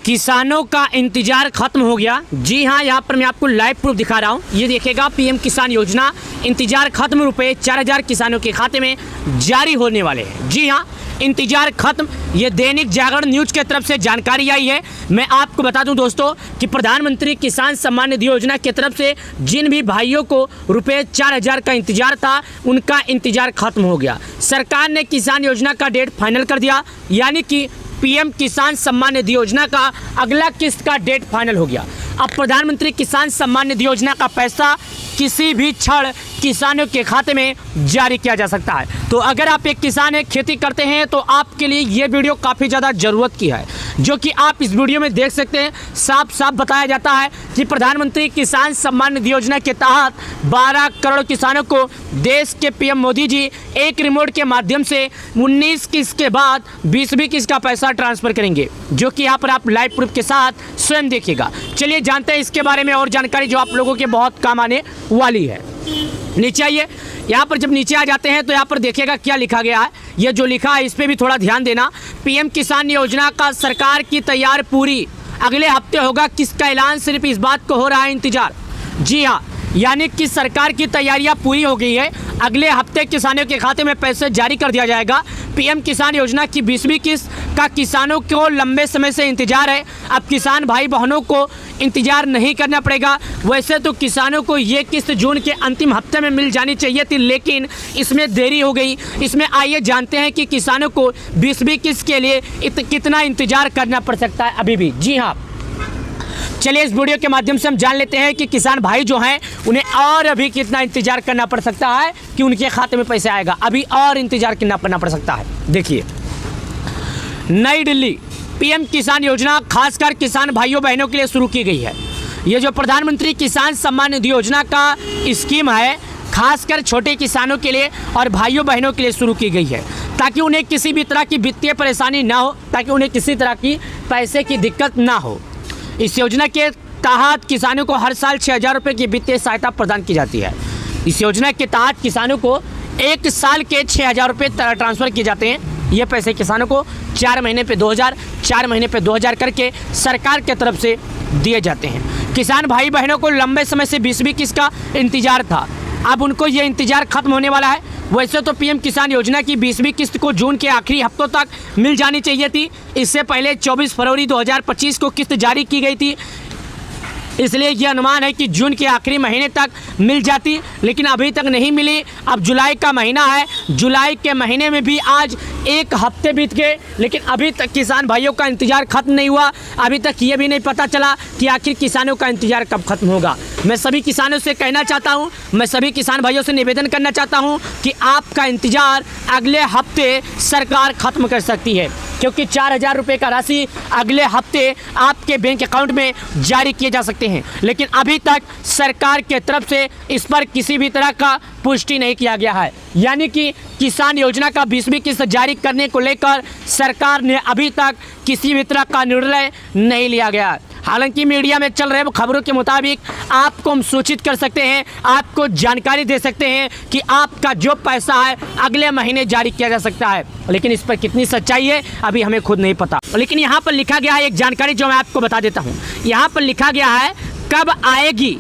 किसानों का इंतजार खत्म हो गया। जी हाँ, यहाँ पर मैं आपको लाइव प्रूफ दिखा रहा हूँ। ये देखिएगा, पीएम किसान योजना इंतजार खत्म, रुपए 4000 किसानों के खाते में जारी होने वाले हैं। जी हाँ, इंतजार खत्म। ये दैनिक जागरण न्यूज के तरफ से जानकारी आई है। मैं आपको बता दूं दोस्तों कि प्रधानमंत्री किसान सम्मान निधि योजना की तरफ से जिन भी भाइयों को रुपए 4000 का इंतजार था, उनका इंतजार खत्म हो गया। सरकार ने किसान योजना का डेट फाइनल कर दिया, यानी कि पीएम किसान सम्मान निधि योजना का अगला किस्त का डेट फाइनल हो गया। अब प्रधानमंत्री किसान सम्मान निधि योजना का पैसा किसी भी क्षण किसानों के खाते में जारी किया जा सकता है। तो अगर आप एक किसान हैं, खेती करते हैं, तो आपके लिए ये वीडियो काफ़ी ज़्यादा ज़रूरत की है, जो कि आप इस वीडियो में देख सकते हैं। साफ साफ बताया जाता है कि प्रधानमंत्री किसान सम्मान निधि योजना के तहत 12 करोड़ किसानों को देश के पीएम मोदी जी एक रिमोट के माध्यम से 19 किस्त के बाद 20वीं किस्त का पैसा ट्रांसफ़र करेंगे, जो कि यहाँ पर आप लाइव प्रूफ के साथ स्वयं देखिएगा। चलिए जानते हैं इसके बारे में और जानकारी जो आप लोगों के बहुत काम आने वाली है। नीचे आइए, यहाँ पर जब नीचे आ जाते हैं तो यहाँ पर देखिएगा क्या लिखा गया है। ये जो लिखा है इस पर भी थोड़ा ध्यान देना। पीएम किसान योजना का सरकार की तैयार पूरी, अगले हफ्ते होगा किसका ऐलान, सिर्फ इस बात को हो रहा है इंतजार। जी हाँ, यानी कि सरकार की तैयारियां पूरी हो गई है। अगले हफ्ते किसानों के खाते में पैसे जारी कर दिया जाएगा। पीएम किसान योजना की 20वीं किस्त का किसानों को लंबे समय से इंतजार है। अब किसान भाई बहनों को इंतजार नहीं करना पड़ेगा। वैसे तो किसानों को ये किस्त जून के अंतिम हफ्ते में मिल जानी चाहिए थी, लेकिन इसमें देरी हो गई। इसमें आइए जानते हैं कि किसानों को 20वीं किस्त के लिए कितना इंतजार करना पड़ सकता है अभी भी। जी हाँ, चलिए इस वीडियो के माध्यम से हम जान लेते हैं कि किसान भाई जो हैं उन्हें और अभी कितना इंतजार करना पड़ सकता है कि उनके खाते में पैसे आएगा। अभी और इंतजार करना पड़ सकता है। देखिए, नई दिल्ली, पीएम किसान योजना खासकर किसान भाइयों बहनों के लिए शुरू की गई है। ये जो प्रधानमंत्री किसान सम्मान निधि योजना का स्कीम है, खासकर छोटे किसानों के लिए और भाइयों बहनों के लिए शुरू की गई है, ताकि उन्हें किसी भी तरह की वित्तीय परेशानी ना हो, ताकि उन्हें किसी तरह की पैसे की दिक्कत ना हो। इस योजना के तहत किसानों को हर साल 6000 रुपये की वित्तीय सहायता प्रदान की जाती है। इस योजना के तहत किसानों को एक साल के 6000 रुपये ट्रांसफ़र किए जाते हैं। ये पैसे किसानों को 4 महीने पे 2000, 4 महीने पे 2000 करके सरकार के तरफ से दिए जाते हैं। किसान भाई बहनों को लंबे समय से 20वीं किस्त का इंतजार था, अब उनको ये इंतजार खत्म होने वाला है। वैसे तो पीएम किसान योजना की 20वीं किस्त को जून के आखिरी हफ्तों तक मिल जानी चाहिए थी। इससे पहले 24 फरवरी 2025 को किस्त जारी की गई थी, इसलिए यह अनुमान है कि जून के आखिरी महीने तक मिल जाती, लेकिन अभी तक नहीं मिली। अब जुलाई का महीना है, जुलाई के महीने में भी आज 1 हफ्ते बीत गए, लेकिन अभी तक किसान भाइयों का इंतजार खत्म नहीं हुआ। अभी तक ये भी नहीं पता चला कि आखिर किसानों का इंतजार कब खत्म होगा। मैं सभी किसानों से कहना चाहता हूँ, मैं सभी किसान भाइयों से निवेदन करना चाहता हूँ कि आपका इंतजार अगले हफ्ते सरकार खत्म कर सकती है, क्योंकि 4000 रुपये का राशि अगले हफ्ते आपके बैंक अकाउंट में जारी किए जा सकते हैं। लेकिन अभी तक सरकार के तरफ से इस पर किसी भी तरह का पुष्टि नहीं किया गया है, यानी कि किसान योजना का 20वीं किस्त जारी करने को लेकर सरकार ने अभी तक किसी भी तरह का निर्णय नहीं लिया गया। हालांकि मीडिया में चल रहे खबरों के मुताबिक आपको हम सूचित कर सकते हैं, आपको जानकारी दे सकते हैं कि आपका जो पैसा है अगले महीने जारी किया जा सकता है, लेकिन इस पर कितनी सच्चाई है अभी हमें खुद नहीं पता। लेकिन यहाँ पर लिखा गया है एक जानकारी जो मैं आपको बता देता हूँ। यहाँ पर लिखा गया है कब आएगी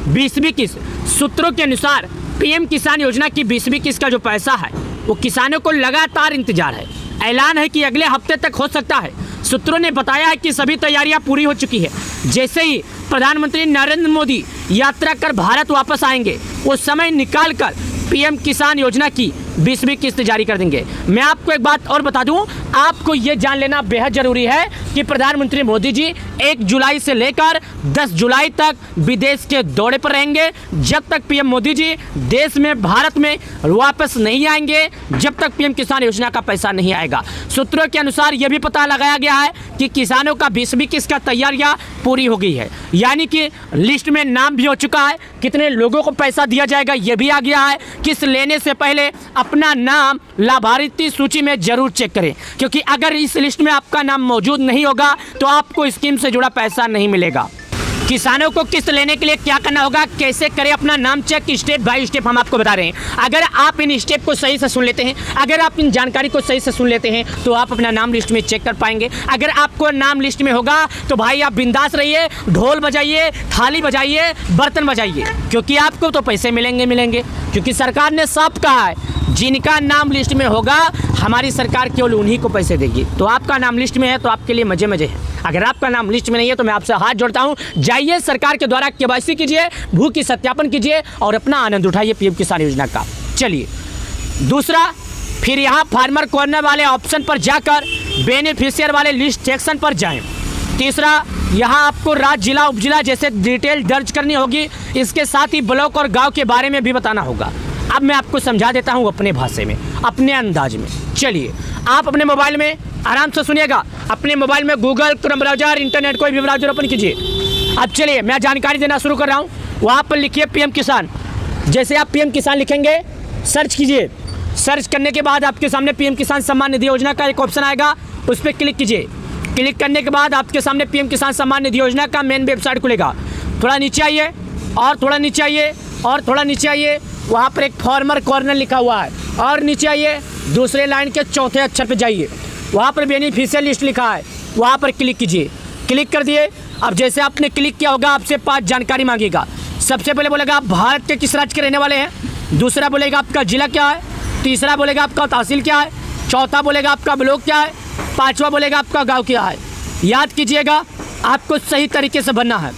20वीं किस्त। सूत्रों के अनुसार पीएम किसान योजना की 20वीं किस्त का जो पैसा है वो किसानों को लगातार इंतजार है। ऐलान है कि अगले हफ्ते तक हो सकता है। सूत्रों ने बताया है कि सभी तैयारियां पूरी हो चुकी है। जैसे ही प्रधानमंत्री नरेंद्र मोदी यात्रा कर भारत वापस आएंगे, वो समय निकाल कर पीएम किसान योजना की 20वीं किस्त जारी कर देंगे। मैं आपको एक बात और बता दूं, आपको ये जान लेना बेहद ज़रूरी है कि प्रधानमंत्री मोदी जी 1 जुलाई से लेकर 10 जुलाई तक विदेश के दौरे पर रहेंगे। जब तक पीएम मोदी जी देश में, भारत में वापस नहीं आएंगे, जब तक पीएम किसान योजना का पैसा नहीं आएगा। सूत्रों के अनुसार यह भी पता लगाया गया है कि किसानों का 20वीं किस्त का तैयारियां पूरी हो गई है, यानी कि लिस्ट में नाम भी हो चुका है। कितने लोगों को पैसा दिया जाएगा ये भी आ गया है। किस्त लेने से पहले अपना नाम लाभार्थी सूची में जरूर चेक करें, क्योंकि अगर इस लिस्ट में आपका नाम मौजूद नहीं होगा तो आपको स्कीम से जुड़ा पैसा नहीं मिलेगा। किसानों को किस्त लेने के लिए क्या करना होगा, कैसे करें अपना नाम चेक, स्टेप बाय स्टेप हम आपको बता रहे हैं। अगर आप इन स्टेप को सही से सुन लेते हैं, अगर आप इन जानकारी को सही से सुन लेते हैं तो आप अपना नाम लिस्ट में चेक कर पाएंगे। अगर आपको नाम लिस्ट में होगा तो भाई आप बिंदास रहिए, ढोल बजाइए, थाली बजाइए, बर्तन बजाइए, क्योंकि आपको तो पैसे मिलेंगे, क्योंकि सरकार ने साफ कहा है जिनका नाम लिस्ट में होगा हमारी सरकार केवल उन्हीं को पैसे देगी। तो आपका नाम लिस्ट में है तो आपके लिए मजे है। अगर आपका नाम लिस्ट में नहीं है तो मैं आपसे हाथ जोड़ता हूं, जाइए सरकार के द्वारा केवाईसी कीजिए, भू की सत्यापन कीजिए और अपना आनंद उठाइए पीएम किसान योजना का। चलिए दूसरा, फिर यहाँ फार्मर कॉर्नर वाले ऑप्शन पर जाकर बेनिफिशियर वाले लिस्ट सेक्शन पर जाएं। तीसरा, यहाँ आपको राज्य, जिला, उपजिला जैसे डिटेल दर्ज करनी होगी। इसके साथ ही ब्लॉक और गांव के बारे में भी बताना होगा। अब मैं आपको समझा देता हूँ अपने भाषा में, अपने अंदाज में। चलिए आप अपने मोबाइल में आराम से सुनिएगा, अपने मोबाइल में गूगल, क्रोम ब्राउज़र, इंटरनेट कोई भी ब्राउज़र ओपन कीजिए। अब चलिए मैं जानकारी देना शुरू कर रहा हूँ। वहाँ पर लिखिए पीएम किसान। जैसे आप पीएम किसान लिखेंगे, सर्च कीजिए। सर्च करने के बाद आपके सामने पीएम किसान सम्मान निधि योजना का एक ऑप्शन आएगा, उस पर क्लिक कीजिए। क्लिक करने के बाद आपके सामने पीएम किसान सम्मान निधि योजना का मेन वेबसाइट खुलेगा। थोड़ा नीचे आइए और थोड़ा नीचे आइए और थोड़ा नीचे आइए, वहाँ पर एक फार्मर कॉर्नर लिखा हुआ है, और नीचे आइए, दूसरे लाइन के चौथे अक्षर पर जाइए, वहाँ पर बेनिफिशियल लिस्ट लिखा है, वहाँ पर क्लिक कीजिए। क्लिक कर दिए। अब जैसे आपने क्लिक किया होगा आपसे 5 जानकारी मांगेगा। सबसे पहले बोलेगा आप भारत के किस राज्य के रहने वाले हैं, दूसरा बोलेगा आपका जिला क्या है, तीसरा बोलेगा आपका तहसील क्या है, चौथा बोलेगा आपका ब्लॉक क्या है, पाँचवा बोलेगा आपका गाँव क्या है। याद कीजिएगा, आपको सही तरीके से भरना है।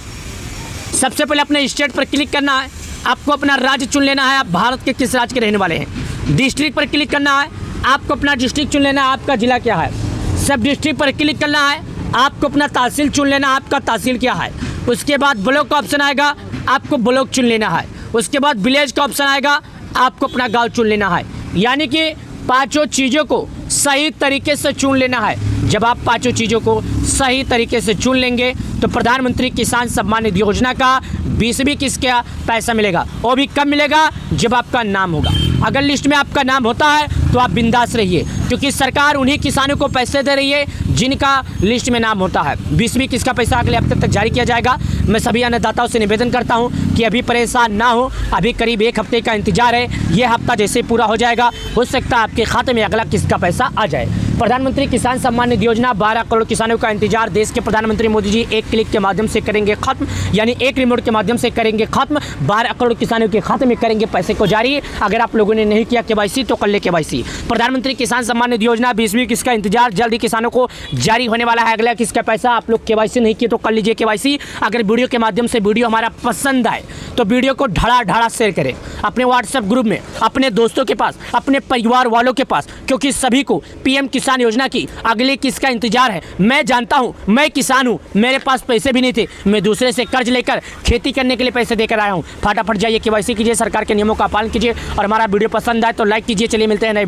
सबसे पहले अपने स्टेट पर क्लिक करना है, आपको अपना राज्य चुन लेना है, आप भारत के किस राज्य के रहने वाले हैं। डिस्ट्रिक्ट पर क्लिक करना है, आपको अपना डिस्ट्रिक्ट चुन लेना है, आपका जिला क्या है। सब डिस्ट्रिक्ट पर क्लिक करना है, आपको अपना तहसील चुन लेना है, आपका तहसील क्या है। उसके बाद ब्लॉक का ऑप्शन आएगा, आपको ब्लॉक चुन लेना है। उसके बाद विलेज का ऑप्शन आएगा, आपको अपना गांव चुन लेना है। यानी कि 5 चीज़ों को सही तरीके से चुन लेना है। जब आप 5 चीज़ों को सही तरीके से चुन लेंगे तो प्रधानमंत्री किसान सम्मान निधि योजना का 20वीं किस्त का पैसा मिलेगा। वो भी कब मिलेगा, जब आपका नाम होगा। अगर लिस्ट में आपका नाम होता है तो आप बिंदास रहिए, क्योंकि सरकार उन्हीं किसानों को पैसे दे रही है जिनका लिस्ट में नाम होता है। 20वीं किस्त का पैसा अगले हफ्ते तक जारी किया जाएगा। मैं सभी अन्नदाताओं से निवेदन करता हूं कि अभी परेशान ना हो, अभी करीब 1 हफ्ते का इंतजार है। ये हफ्ता जैसे पूरा हो जाएगा, हो सकता है आपके खाते में अगला किस्त का पैसा आ जाए। प्रधानमंत्री किसान सम्मान निधि योजना 12 करोड़ किसानों का इंतजार देश के प्रधानमंत्री मोदी जी एक क्लिक के माध्यम से करेंगे खत्म, यानी एक रिमोट के माध्यम से करेंगे खत्म। 12 करोड़ किसानों के खाते में करेंगे पैसे को जारी। अगर आप लोगों ने नहीं किया केवाईसी तो कर ले केवाईसी। प्रधानमंत्री किसान सम्मान निधि योजना 20वीं किस्त का इंतजार जल्द ही किसानों को जारी होने वाला है। अगला किस्त का पैसा आप लोग केवाईसी नहीं किए तो कर लीजिए केवाईसी। अगर वीडियो के माध्यम से वीडियो हमारा पसंद आए तो वीडियो को ढड़ा शेयर करें अपने व्हाट्सएप ग्रुप में, अपने दोस्तों के पास, अपने परिवार वालों के पास, क्योंकि सभी को पीएम किसान योजना की अगले किस्त का इंतजार है। मैं जानता हूं, मैं किसान हूं, मेरे पास पैसे भी नहीं थे, मैं दूसरे से कर्ज लेकर खेती करने के लिए पैसे देकर आया हूं। फटाफट जाइए केवाईसी कीजिए, सरकार के नियमों का पालन कीजिए और हमारा वीडियो पसंद आए तो लाइक कीजिए। चलिए मिलते हैं नए